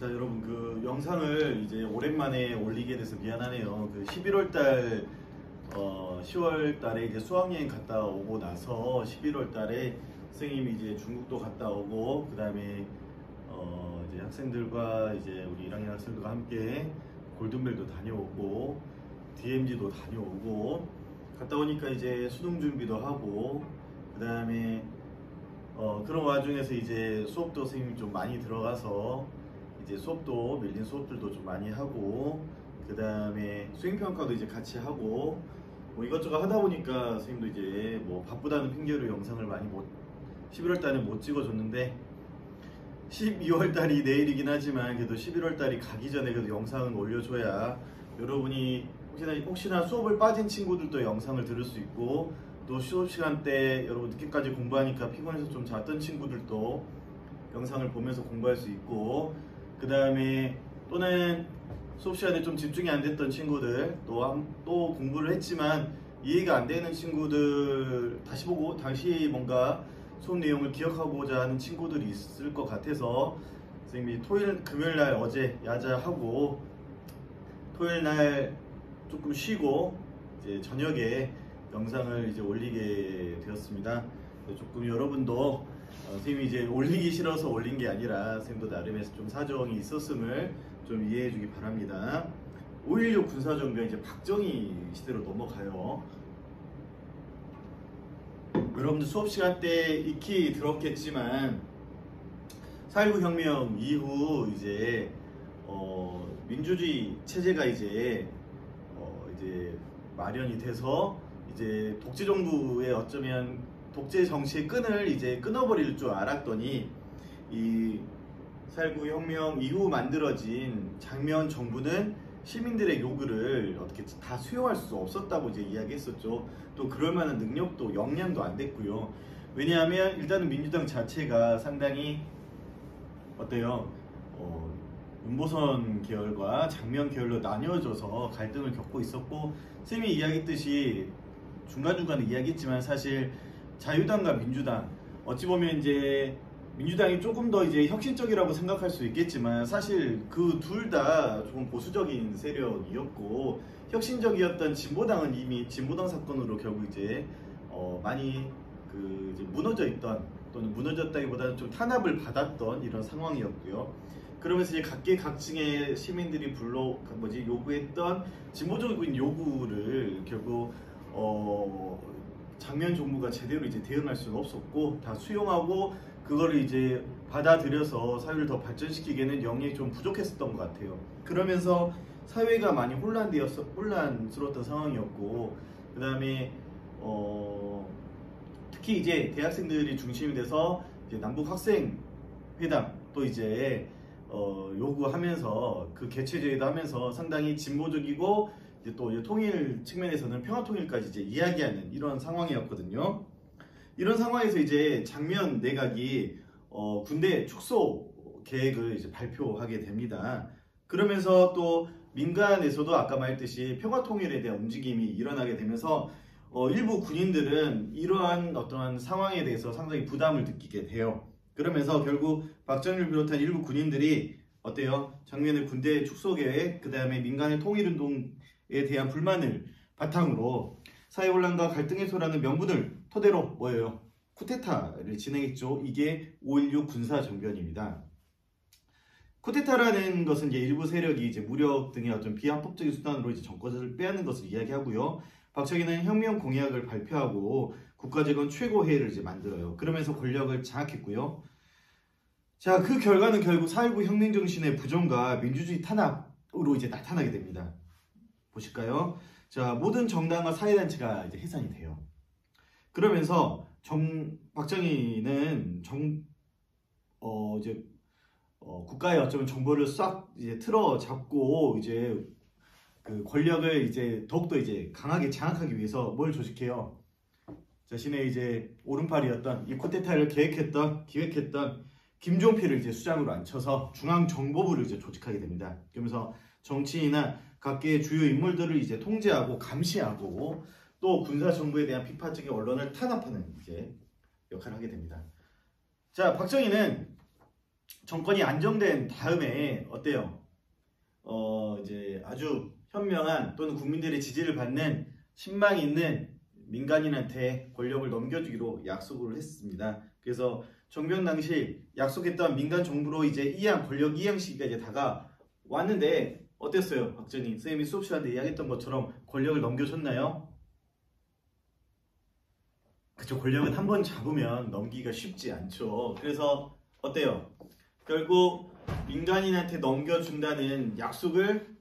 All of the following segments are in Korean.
자, 여러분 그 영상을 이제 오랜만에 올리게 돼서 미안하네요. 그 11월 달 10월 달에 이제 수학여행 갔다 오고 나서 11월 달에 선생님이 이제 중국도 갔다 오고 그다음에 이제 학생들과 이제 우리 1학년 학생들과 함께 골든벨도 다녀오고 DMZ도 다녀오고 갔다 오니까 이제 수능 준비도 하고 그다음에 그런 와중에서 이제 수업도 선생님이 좀 많이 들어가서 이제 수업도 밀린 수업들도 좀 많이 하고 그 다음에 수행평가도 이제 같이 하고 뭐 이것저것 하다 보니까 선생님도 이제 뭐 바쁘다는 핑계로 영상을 많이 11월 달에 못 찍어줬는데 12월 달이 내일이긴 하지만 그래도 11월 달이 가기 전에 그래도 영상은 올려줘야 여러분이 혹시나 수업을 빠진 친구들도 영상을 들을 수 있고 또 수업 시간 때 여러분 늦게까지 공부하니까 피곤해서 좀 잤던 친구들도 영상을 보면서 공부할 수 있고 그 다음에 또는 수업 시간에 좀 집중이 안 됐던 친구들 또 공부를 했지만 이해가 안 되는 친구들 다시 보고 다시 뭔가 수업 내용을 기억하고자 하는 친구들이 있을 것 같아서 선생님이 금요일날 어제 야자하고 토요일날 조금 쉬고 이제 저녁에 영상을 이제 올리게 되었습니다. 조금 여러분도 선생님이 이제 올리기 싫어서 올린 게 아니라 선생님도 나름의 좀 사정이 있었음을 좀 이해해 주기 바랍니다. 5.16 군사정변 이제 박정희 시대로 넘어가요. 여러분들 수업 시간 때 익히 들었겠지만 4.19 혁명 이후 이제 민주주의 체제가 이제 마련이 돼서 이제 독재 정부의 어쩌면 독재 정치의 끈을 이제 끊어버릴 줄 알았더니 이 4.19 혁명 이후 만들어진 장면 정부는 시민들의 요구를 어떻게 다 수용할 수 없었다고 이제 이야기했었죠. 또 그럴 만한 능력도 역량도 안 됐고요. 왜냐하면 일단은 민주당 자체가 상당히 어때요? 윤보선 계열과 장면 계열로 나뉘어져서 갈등을 겪고 있었고 쌤이 이야기했듯이 중간중간에 이야기했지만 사실 자유당과 민주당 어찌 보면 이제 민주당이 조금 더 이제 혁신적이라고 생각할 수 있겠지만 사실 그 둘 다 조금 보수적인 세력이었고 혁신적이었던 진보당은 이미 진보당 사건으로 결국 이제 많이 이제 무너져 있던 또는 무너졌다기보다는 좀 탄압을 받았던 이런 상황이었고요. 그러면서 이제 각계각층의 시민들이 요구했던 진보적인 요구를 결국 장면 정부가 제대로 이제 대응할 수는 없었고 다 수용하고 그거를 이제 받아들여서 사회를 더 발전시키기에는 영역이 좀 부족했었던 것 같아요. 그러면서 사회가 많이 혼란스러웠던 상황이었고 그 다음에 특히 이제 대학생들이 중심이 돼서 이제 남북 학생 회담 또 이제 요구하면서 그 개최제의도 하면서 상당히 진보적이고 이제 또 이제 통일 측면에서는 평화 통일까지 이제 이야기하는 이런 상황이었거든요. 이런 상황에서 이제 장면 내각이 군대 축소 계획을 이제 발표하게 됩니다. 그러면서 또 민간에서도 아까 말했듯이 평화 통일에 대한 움직임이 일어나게 되면서 일부 군인들은 이러한 어떠한 상황에 대해서 상당히 부담을 느끼게 돼요. 그러면서 결국 박정희를 비롯한 일부 군인들이 어때요? 장면의 군대 축소 계획, 그 다음에 민간의 통일운동에 대한 불만을 바탕으로 사회혼란과 갈등 해소라는 명분을 토대로 뭐예요? 쿠데타를 진행했죠. 이게 5.16 군사정변입니다. 쿠데타라는 것은 이제 일부 세력이 이제 무력 등의 어떤 비합법적인 수단으로 이제 정권을 빼앗는 것을 이야기하고요. 박정희는 혁명 공약을 발표하고 국가재건 최고회의를 이제 만들어요. 그러면서 권력을 장악했고요. 자, 그 결과는 결국 4.19 혁명 정신의 부정과 민주주의 탄압으로 이제 나타나게 됩니다. 보실까요? 자, 모든 정당과 사회단체가 이제 해산이 돼요. 그러면서 박정희는 국가의 어쩌면 정보를 싹 이제 틀어 잡고 이제 그 권력을 이제 더욱더 이제 강하게 장악하기 위해서 뭘 조직해요? 자신의 이제 오른팔이었던 이 쿠데타를 기획했던 김종필을 이제 수장으로 앉혀서 중앙정보부를 이제 조직하게 됩니다. 그러면서 정치인이나 각계의 주요 인물들을 이제 통제하고 감시하고 또 군사정부에 대한 비판적인 언론을 탄압하는 이제 역할을 하게 됩니다. 자, 박정희는 정권이 안정된 다음에 어때요? 이제 아주 현명한 또는 국민들의 지지를 받는 신망 있는 민간인한테 권력을 넘겨주기로 약속을 했습니다. 그래서 정변 당시 약속했던 민간 정부로 이제 권력 이양 시기가 이제 다가왔는데 어땠어요? 박정희 선생님이 수업 시간에 이야기했던 것처럼 권력을 넘겨줬나요? 그쵸, 권력은 한번 잡으면 넘기기가 쉽지 않죠. 그래서 어때요? 결국 민간인한테 넘겨준다는 약속을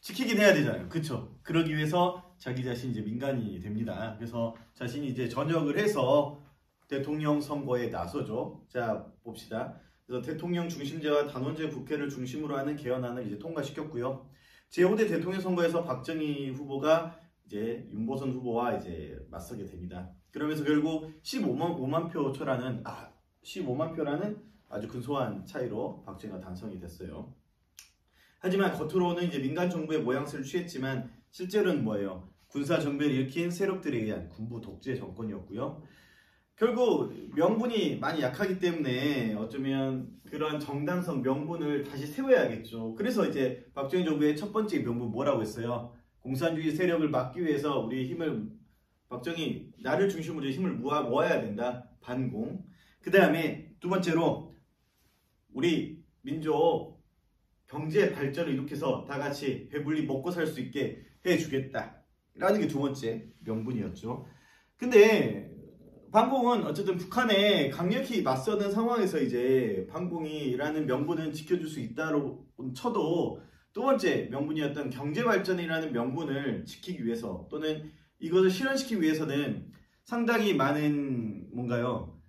지키긴 해야 되잖아요. 그쵸? 그러기 위해서 자기 자신이 이제 민간인이 됩니다. 그래서 자신이 이제 전역을 해서 대통령 선거에 나서죠. 자, 봅시다. 그래서 대통령 중심제와 단원제 국회를 중심으로 하는 개헌안을 이제 통과시켰고요. 제5대 대통령 선거에서 박정희 후보가 이제 윤보선 후보와 이제 맞서게 됩니다. 그러면서 결국 15만 표라는 아주 근소한 차이로 박정희가 당선이 됐어요. 하지만 겉으로는 이제 민간 정부의 모양새를 취했지만 실제로는 뭐예요? 군사 정변을 일으킨 세력들에 의한 군부 독재 정권이었고요. 결국 명분이 많이 약하기 때문에 어쩌면 그런 정당성 명분을 다시 세워야겠죠. 그래서 이제 박정희 정부의 첫 번째 명분 뭐라고 했어요? 공산주의 세력을 막기 위해서 우리 힘을 박정희 나를 중심으로 힘을 모아야 된다. 반공. 그 다음에 두 번째로 우리 민족 경제 발전을 일으켜서 다 같이 배불리 먹고 살 수 있게 해주겠다. 라는 게 두 번째 명분이었죠. 근데 반공은 어쨌든 북한에 강력히 맞서는 상황에서 이제 반공이라는 명분은 지켜줄 수 있다고 쳐도 두 번째 명분이었던 경제발전이라는 명분을 지키기 위해서 또는 이것을 실현시키기 위해서는 상당히 많은 뭔가요?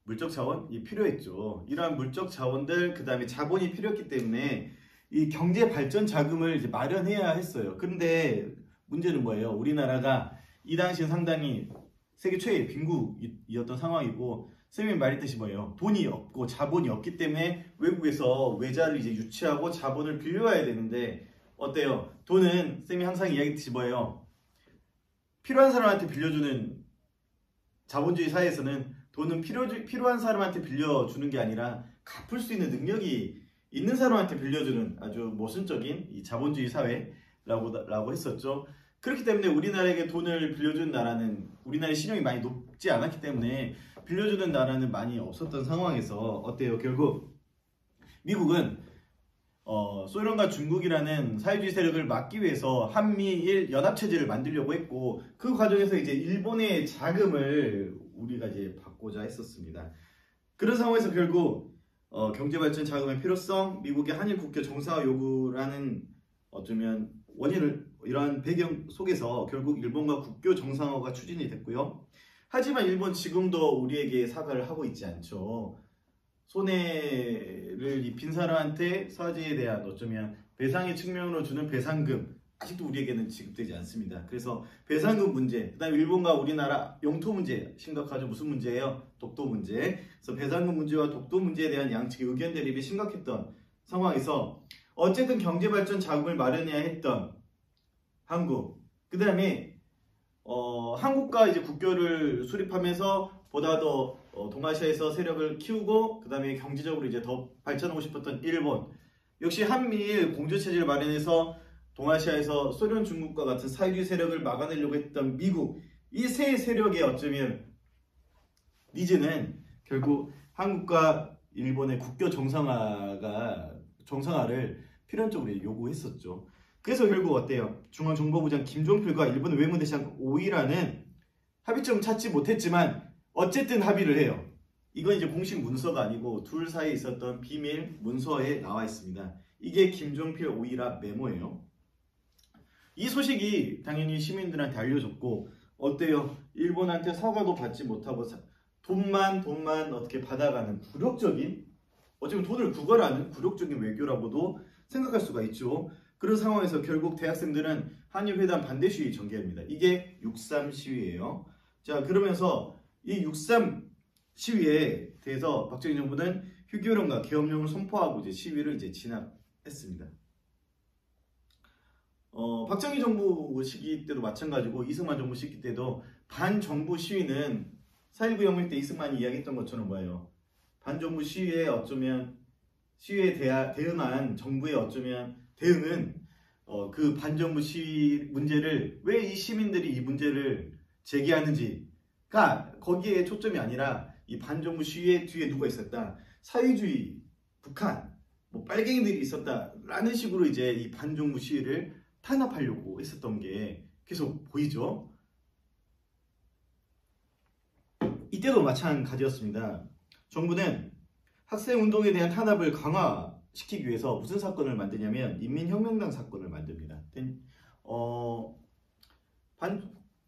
물적 자원이 필요했죠. 이러한 물적 자원들, 그 다음에 자본이 필요했기 때문에 이 경제 발전 자금을 이제 마련해야 했어요. 그런데 문제는 뭐예요? 우리나라가 이 당시에 상당히 세계 최애 빈국이었던 상황이고, 선생님이 말했듯이 뭐예요? 돈이 없고 자본이 없기 때문에 외국에서 외자를 이제 유치하고 자본을 빌려와야 되는데 어때요? 돈은 선생님이 항상 이야기했듯이 뭐예요? 필요한 사람한테 빌려주는 자본주의 사회에서는 돈은 필요한 사람한테 빌려주는 게 아니라 갚을 수 있는 능력이 있는 사람한테 빌려주는 아주 모순적인 이 자본주의 사회라고 했었죠. 그렇기 때문에 우리나라에게 돈을 빌려주는 나라는 우리나라의 신용이 많이 높지 않았기 때문에 빌려주는 나라는 많이 없었던 상황에서 어때요? 결국 미국은 소련과 중국이라는 사회주의 세력을 막기 위해서 한미일 연합체제를 만들려고 했고 그 과정에서 이제 일본의 자금을 우리가 이제 받고자 했었습니다. 그런 상황에서 결국 경제발전 자금의 필요성, 미국의 한일 국교 정상화 요구라는 어쩌면 원인을 이러한 배경 속에서 결국 일본과 국교 정상화가 추진이 됐고요. 하지만 일본 지금도 우리에게 사과를 하고 있지 않죠. 손해를 입힌 사람한테 사죄에 대한 어쩌면 배상의 측면으로 주는 배상금 아직도 우리에게는 지급되지 않습니다. 그래서 배상금 문제, 그 다음에 일본과 우리나라 영토 문제 심각하죠. 무슨 문제예요? 독도 문제. 그래서 배상금 문제와 독도 문제에 대한 양측의 의견 대립이 심각했던 상황에서 어쨌든 경제발전 자금을 마련해야 했던 한국, 그 다음에 한국과 이제 국교를 수립하면서 보다 더 동아시아에서 세력을 키우고 그 다음에 경제적으로 이제 더 발전하고 싶었던 일본, 역시 한미일 공조체제를 마련해서 동아시아에서 소련, 중국과 같은 사회주의 세력을 막아내려고 했던 미국, 이 세 세력의 어쩌면 니즈는 결국 한국과 일본의 국교 정상화를 필연적으로 요구했었죠. 그래서 결국 어때요? 중앙정보부장 김종필과 일본의 외무대장 오이라는 합의점 찾지 못했지만 어쨌든 합의를 해요. 이건 이제 공식 문서가 아니고 둘 사이에 있었던 비밀 문서에 나와 있습니다. 이게 김종필 오이라 메모예요. 이 소식이 당연히 시민들한테 알려졌고 어때요? 일본한테 사과도 받지 못하고 돈만 어떻게 받아가는 굴욕적인, 어쩌면 돈을 구걸하는 굴욕적인 외교라고도 생각할 수가 있죠. 그런 상황에서 결국 대학생들은 한일회담 반대 시위 전개합니다. 이게 6.3 시위예요. 자, 그러면서 이 6.3 시위에 대해서 박정희 정부는 휴교령과 계엄령을 선포하고 이제 시위를 이제 진압했습니다. 박정희 정부 시기 때도 마찬가지고 이승만 정부 시기 때도 반정부 시위는 4.19 혁명 때 이승만이 이야기했던 것처럼 뭐예요? 반정부 시위에 어쩌면 시위에 대응한 정부의 어쩌면 대응은 그 반정부 시위 문제를 왜 이 시민들이 이 문제를 제기하는지가 거기에 초점이 아니라 이 반정부 시위의 뒤에 누가 있었다, 사회주의 북한 뭐 빨갱이들이 있었다라는 식으로 이제 이 반정부 시위를 탄압하려고 했었던 게 계속 보이죠. 이때도 마찬가지였습니다. 정부는 학생운동에 대한 탄압을 강화시키기 위해서 무슨 사건을 만드냐면 인민혁명당 사건을 만듭니다.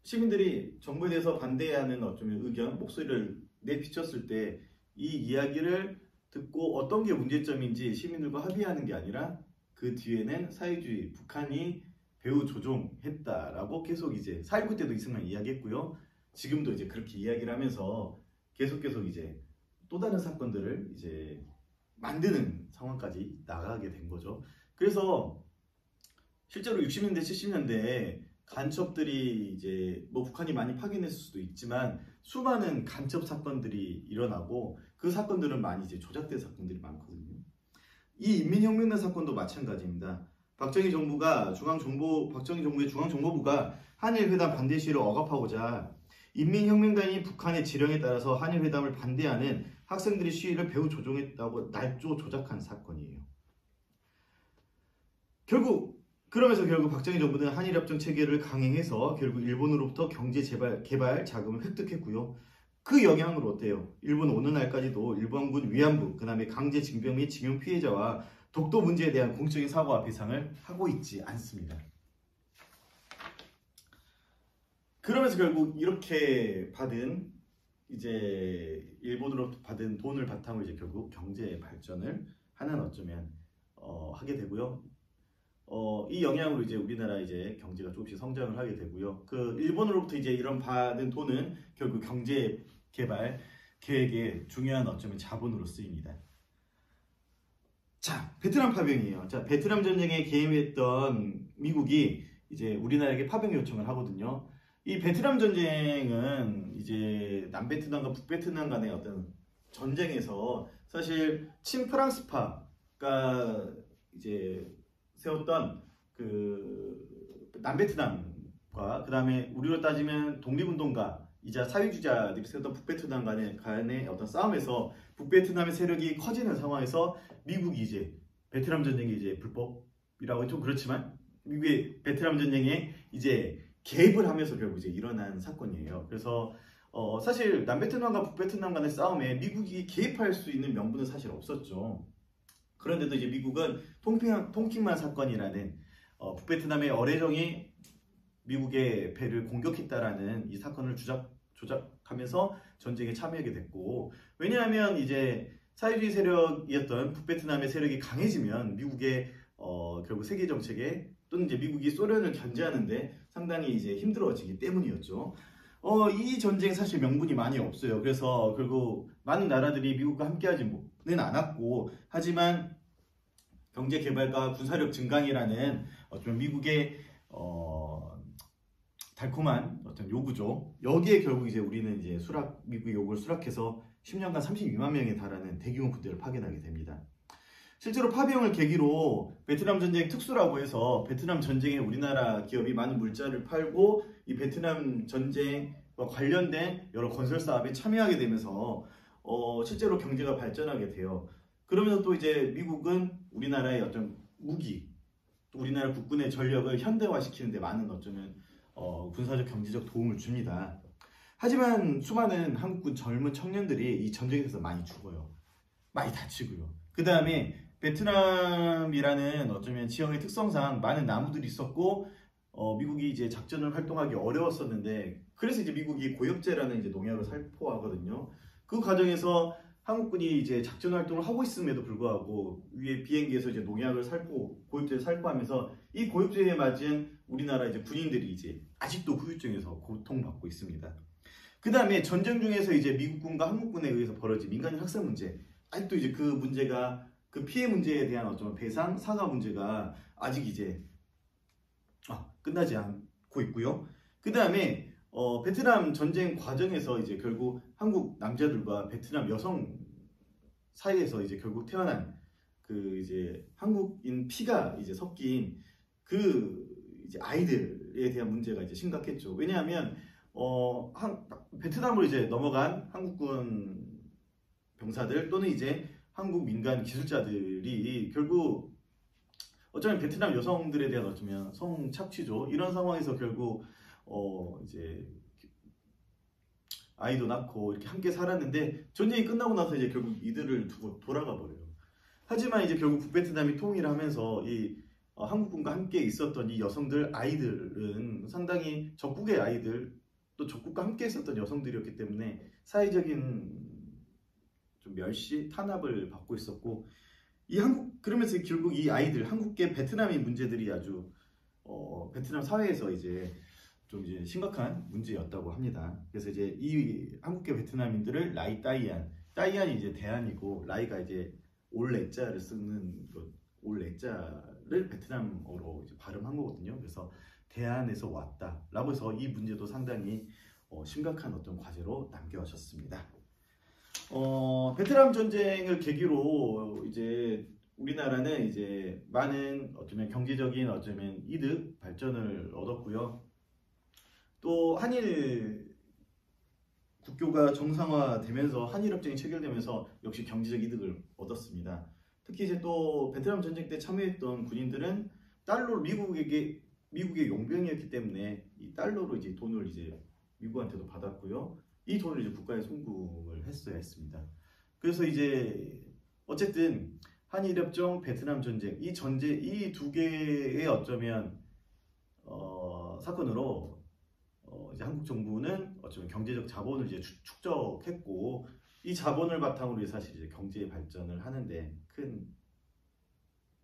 시민들이 정부에 대해서 반대하는 어쩌면 의견, 목소리를 내비쳤을 때 이 이야기를 듣고 어떤 게 문제점인지 시민들과 합의하는 게 아니라 그 뒤에는 사회주의 북한이 배후 조종했다라고 계속 이제 4.19 때도 이승만 이야기했고요. 지금도 이제 그렇게 이야기를 하면서 계속 이제 또 다른 사건들을 이제 만드는 상황까지 나가게 된 거죠. 그래서 실제로 60년대, 70년대에 간첩들이 이제 뭐 북한이 많이 파견했을 수도 있지만 수많은 간첩 사건들이 일어나고 그 사건들은 많이 이제 조작된 사건들이 많거든요. 이 인민혁명당 사건도 마찬가지입니다. 박정희 정부의 중앙정보부가 한일회담 반대 시위를 억압하고자 인민혁명당이 북한의 지령에 따라서 한일회담을 반대하는 학생들의 시위를 배후 조종했다고 날조 조작한 사건이에요. 그러면서 결국 박정희 정부는 한일협정 체계를 강행해서 결국 일본으로부터 경제 개발 자금을 획득했고요. 그 영향으로 어때요? 일본 오는 날까지도 일본군 위안부, 그 다음에 강제징병 및 징용 피해자와 독도 문제에 대한 공적인 사과와 배상을 하고 있지 않습니다. 그러면서 결국 이렇게 받은 이제 일본으로부터 받은 돈을 바탕으로 이제 결국 경제 발전을 하는 어쩌면 하게 되고요. 이 영향으로 이제 우리나라 이제 경제가 조금씩 성장을 하게 되고요. 그 일본으로부터 이제 이런 받은 돈은 결국 경제 개발 계획의 중요한 어쩌면 자본으로 쓰입니다. 자, 베트남 파병이에요. 자, 베트남 전쟁에 개입했던 미국이 이제 우리나라에게 파병 요청을 하거든요. 이 베트남 전쟁은 이제 남베트남과 북베트남 간의 어떤 전쟁에서 사실 친프랑스파가 이제 세웠던 그 남베트남과 그 다음에 우리로 따지면 독립운동가이자 사회주의자들이 세웠던 북베트남 간의 어떤 싸움에서 북베트남의 세력이 커지는 상황에서 미국이 이제 베트남 전쟁이 이제 불법이라고 좀 그렇지만 미국의 베트남 전쟁에 이제 개입을 하면서 결국 이제 일어난 사건이에요. 그래서 사실 남베트남과 북베트남 간의 싸움에 미국이 개입할 수 있는 명분은 사실 없었죠. 그런데도 이제 미국은 통킹만 사건이라는 북베트남의 어뢰정이 미국의 배를 공격했다라는 이 사건을 조작하면서 전쟁에 참여하게 됐고, 왜냐하면 이제 사회주의 세력이었던 북베트남의 세력이 강해지면 미국의 결국 세계 정책에 또는 이제 미국이 소련을 견제하는데 상당히 이제 힘들어지기 때문이었죠. 이 전쟁 사실 명분이 많이 없어요. 그래서 결국 많은 나라들이 미국과 함께하지는 않았고, 하지만 경제 개발과 군사력 증강이라는 어떤 미국의 달콤한 어떤 요구죠. 여기에 결국 이제 우리는 이제 미국의 요구를 수락해서 10년간 32만 명에 달하는 대규모 부대를 파견하게 됩니다. 실제로 파병을 계기로 베트남 전쟁 특수라고 해서 베트남 전쟁에 우리나라 기업이 많은 물자를 팔고 이 베트남 전쟁과 관련된 여러 건설 사업에 참여하게 되면서 실제로 경제가 발전하게 돼요. 그러면서 또 이제 미국은 우리나라의 어떤 무기, 또 우리나라 국군의 전력을 현대화시키는 데 많은 어쩌면 군사적 경제적 도움을 줍니다. 하지만 수많은 한국군 젊은 청년들이 이 전쟁에서 많이 죽어요. 많이 다치고요. 그 다음에 베트남이라는 어쩌면 지형의 특성상 많은 나무들이 있었고 미국이 이제 작전을 활동하기 어려웠었는데, 그래서 이제 미국이 고엽제라는 이제 농약을 살포하거든요. 그 과정에서 한국군이 이제 작전 활동을 하고 있음에도 불구하고 위에 비행기에서 이제 농약을 고엽제를 살포하면서 이 고엽제에 맞은 우리나라 이제 군인들이 이제 아직도 후유증에서 고통받고 있습니다. 그 다음에 전쟁 중에서 이제 미국군과 한국군에 의해서 벌어진 민간인 학살 문제, 아직도 이제 그 문제가 그 피해 문제에 대한 어떤 배상, 사과 문제가 아직 이제 끝나지 않고 있고요. 그 다음에 베트남 전쟁 과정에서 이제 결국 한국 남자들과 베트남 여성 사이에서 이제 결국 태어난 그 이제 한국인 피가 이제 섞인 그 이제 아이들에 대한 문제가 이제 심각했죠. 왜냐하면 베트남으로 이제 넘어간 한국군 병사들 또는 이제 한국 민간 기술자들이 결국 어쩌면 베트남 여성들에 대한 어쩌면 성착취죠. 이런 상황에서 결국 이제 아이도 낳고 이렇게 함께 살았는데 전쟁이 끝나고 나서 이제 결국 이들을 두고 돌아가 버려요. 하지만 이제 결국 북베트남이 통일하면서 이 한국군과 함께 있었던 이 여성들 아이들은 상당히 적국의 아이들 또 적국과 함께 있었던 여성들이었기 때문에 사회적인 좀 멸시 탄압을 받고 있었고 그러면서 결국 이 아이들 한국계 베트남인 문제들이 아주 베트남 사회에서 이제 좀 이제 심각한 문제였다고 합니다. 그래서 이제 이 한국계 베트남인들을 라이 따이안이 이제 대안이고 라이가 이제 올레자를 쓰는 것 올레자를 베트남어로 이제 발음한 거거든요. 그래서 대안에서 왔다라고 해서 이 문제도 상당히 심각한 어떤 과제로 남겨졌습니다. 베트남 전쟁을 계기로 이제 우리나라는 이제 많은 어쩌면 경제적인 어쩌면 이득 발전을 얻었고요. 또 한일 국교가 정상화되면서 한일협정이 체결되면서 역시 경제적 이득을 얻었습니다. 특히 이제 또 베트남 전쟁 때 참여했던 군인들은 달러로 미국의 용병이었기 때문에 이 달러로 이제 돈을 이제 미국한테도 받았고요. 이 돈을 이제 국가에 송금을 했어야 했습니다. 그래서 이제 어쨌든 한일협정, 베트남 전쟁 이 두 개의 어쩌면 사건으로 이제 한국 정부는 어쩌면 경제적 자본을 이제 축적했고 이 자본을 바탕으로 사실 이제 경제 발전을 하는데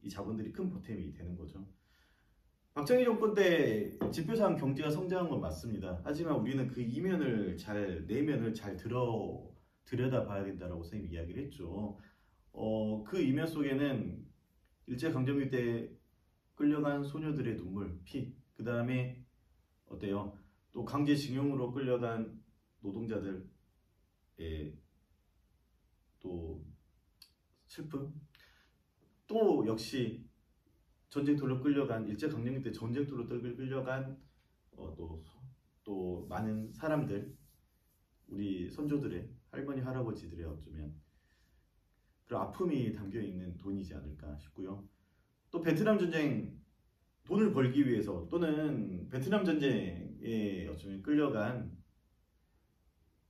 이 자본들이 큰 보탬이 되는 거죠. 박정희 정권 때 지표상 경제가 성장한 건 맞습니다. 하지만 우리는 그 내면을 잘 들여다봐야 된다라고 선생님이 이야기를 했죠. 그 이면 속에는 일제강점기 때 끌려간 소녀들의 눈물, 피, 그 다음에 어때요? 또 강제징용으로 끌려간 노동자들의 또 슬픔, 또 역시 전쟁터로 끌려간 일제강점기 때 전쟁터로 끌려간 또 많은 사람들, 우리 선조들의 할머니 할아버지들의 어쩌면 그런 아픔이 담겨 있는 돈이지 않을까 싶고요. 또 베트남 전쟁 돈을 벌기 위해서 또는 베트남 전쟁에 어쩌면 끌려간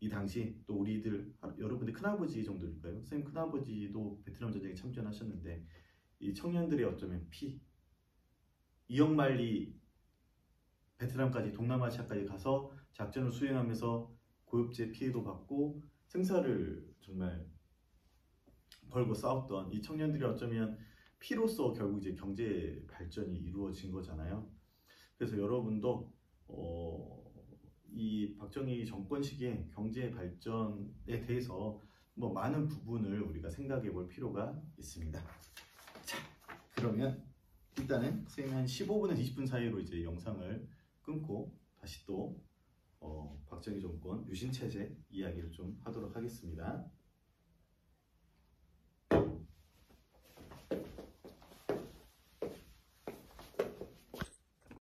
이 당시 또 우리들 여러분들 큰아버지 정도일까요? 선생님 큰아버지도 베트남 전쟁에 참전하셨는데 이 청년들의 어쩌면 피 2억 마일리 베트남까지 동남아시아까지 가서 작전을 수행하면서 고엽제 피해도 받고 생사를 정말 걸고 싸웠던 이 청년들이 어쩌면 피로써 결국 이제 경제 발전이 이루어진 거잖아요. 그래서 여러분도 이 박정희 정권 시기에 경제 발전에 대해서 많은 부분을 우리가 생각해 볼 필요가 있습니다. 자, 그러면 일단은 선생님 한 15분에서 20분 사이로 이제 영상을 끊고 다시 또 박정희 정권 유신 체제 이야기를 좀 하도록 하겠습니다.